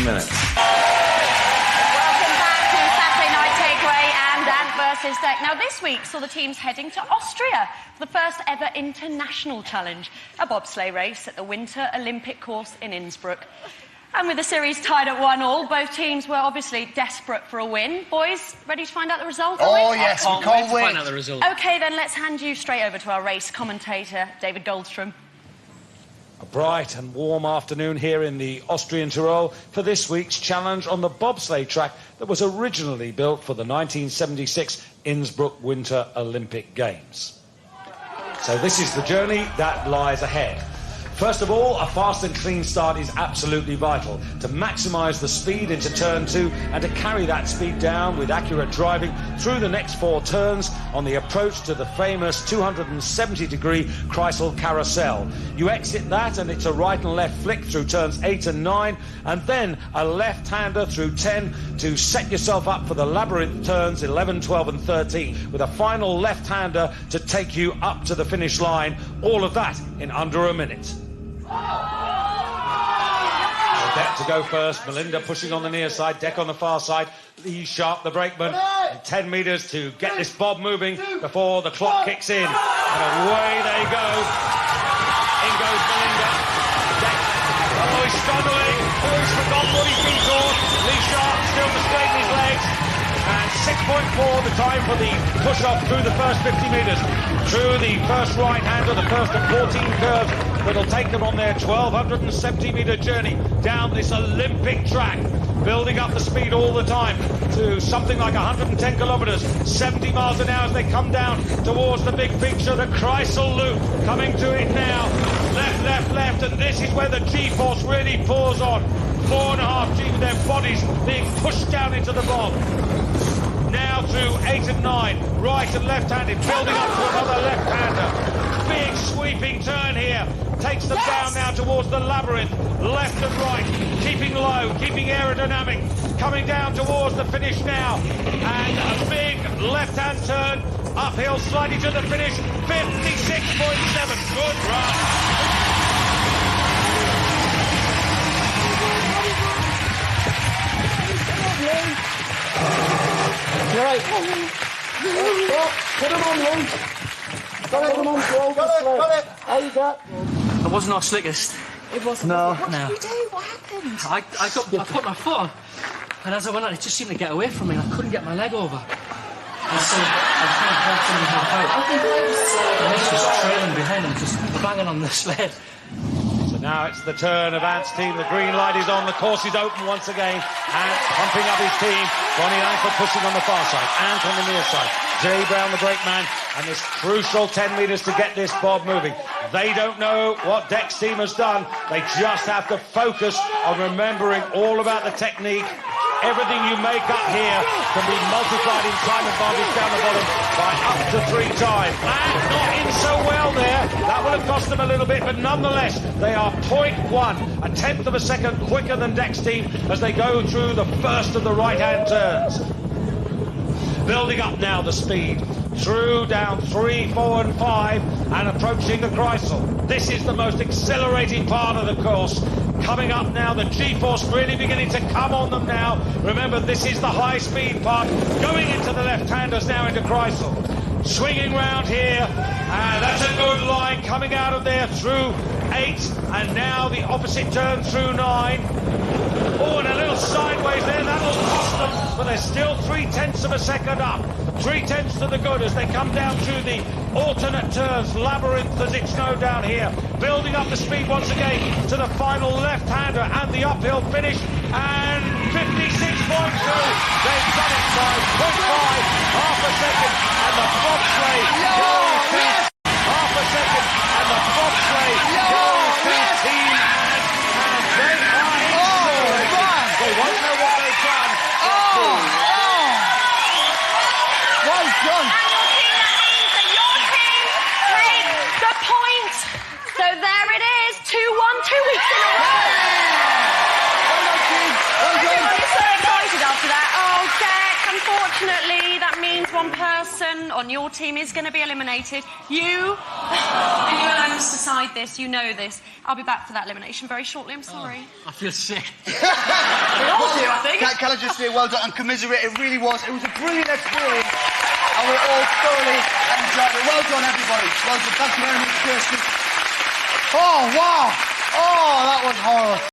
minutes. Welcome back to Saturday Night Takeaway and Ant versus Deck. Now, this week saw the teams heading to Austria for the first ever international challenge, a bobsleigh race at the Winter Olympic course in Innsbruck. And with the series tied at 1-1, both teams were obviously desperate for a win. Boys, ready to find out the result? Oh, yes, we can't wait. Find out the result. OK, then let's hand you straight over to our race commentator, David Goldstrom. A bright and warm afternoon here in the Austrian Tyrol for this week's challenge on the bobsleigh track that was originally built for the 1976 Innsbruck Winter Olympic Games. So this is the journey that lies ahead. First of all, a fast and clean start is absolutely vital to maximise the speed into turn 2 and to carry that speed down with accurate driving through the next 4 turns on the approach to the famous 270-degree Kreisel Carousel. You exit that and it's a right and left flick through turns 8 and 9 and then a left-hander through 10 to set yourself up for the labyrinth turns 11, 12 and 13 with a final left-hander to take you up to the finish line. All of that in under a minute. Deck to go first, Melinda pushing on the near side, Deck on the far side, Lee Sharp the brakeman, and 10 metres to get this bob moving before the clock kicks in. And away they go. In goes Melinda. Deck, oh, he's struggling. Oh, he's forgotten what he's been taught. Lee Sharp still to straighten his legs. And 6.4 the time for the push-off through the first 50 metres. Through the first right-hander, the first of 14 curves that'll take them on their 1,270-metre journey down this Olympic track, building up the speed all the time to something like 110 kilometres, 70 miles an hour as they come down towards the big picture, the Kreisel Loop, coming to it now. Left, left, left, and this is where the G-force really pours on. 4.5 G with their bodies being pushed down into the bob. Now through 8 and 9, right and left-handed, building up to another left-hander. Big sweeping turn here, takes them down now towards the labyrinth, left and right, keeping low, keeping aerodynamic, coming down towards the finish now, and a big left-hand turn, uphill slightly to the finish, 56.7, good run. You're right. Put him on, Lee. Put him on, Joe. Got it. How you got? I wasn't our slickest. It wasn't. No. What did you do? What happened? I put my foot on, and as I went on, it just seemed to get away from me, and I couldn't get my leg over. And so I was trying to help someone help out. And he was trailing behind him, just banging on the sled. Now it's the turn of Ant's team. The green light is on. The course is open once again. Ant pumping up his team. Bonnie Langford pushing on the far side. Ant on the near side. Jay Brown, the brakeman. And this crucial 10 metres to get this bob moving. They don't know what Deck's team has done. They just have to focus on remembering all about the technique. Everything you make up here can be multiplied in time advantage down the bottom by up to 3 times. And not in so well there. That will have cost them a little bit, but nonetheless, they are 0.1, a tenth of a second quicker than Deck's team as they go through the first of the right-hand turns. Building up now the speed. Through down 3, 4 and 5 and approaching the Kreisel. This is the most exhilarating part of the course. Coming up now, the G-force really beginning to come on them now. Remember, this is the high-speed part. Going into the left-handers now into Kreisel. Swinging round here, and that's a good line coming out of there through 8, and now the opposite turn through 9. Oh, and a little sideways there, that'll cost them, but they're still 0.3 of a second up. 0.3 to the good as they come down through the alternate turns, labyrinth as it's known down here. Building up the speed once again to the final left-hander and the uphill finish, and 56.2. They've done it by 0.5, half a second, and the bobsleigh goes to half a second, and the bobsleigh goes to Team Ant, and they are exhilarated. They won't know what they've done. Well done. And your team, that means that your team takes the point. So there it is, 2-1, 2 weeks in a row. Everybody's so excited after that. Oh, Deck, unfortunately, that means one person on your team is going to be eliminated. You, and you alone must decide this. You know this. I'll be back for that elimination very shortly. I'm sorry. I feel sick. can I just say well done and commiserate? It really was. It was a brilliant experience. And we all thoroughly enjoyed it. Well done, everybody. Well done. Thank you very much, Kirsty. Oh, wow. Oh, that was horrible.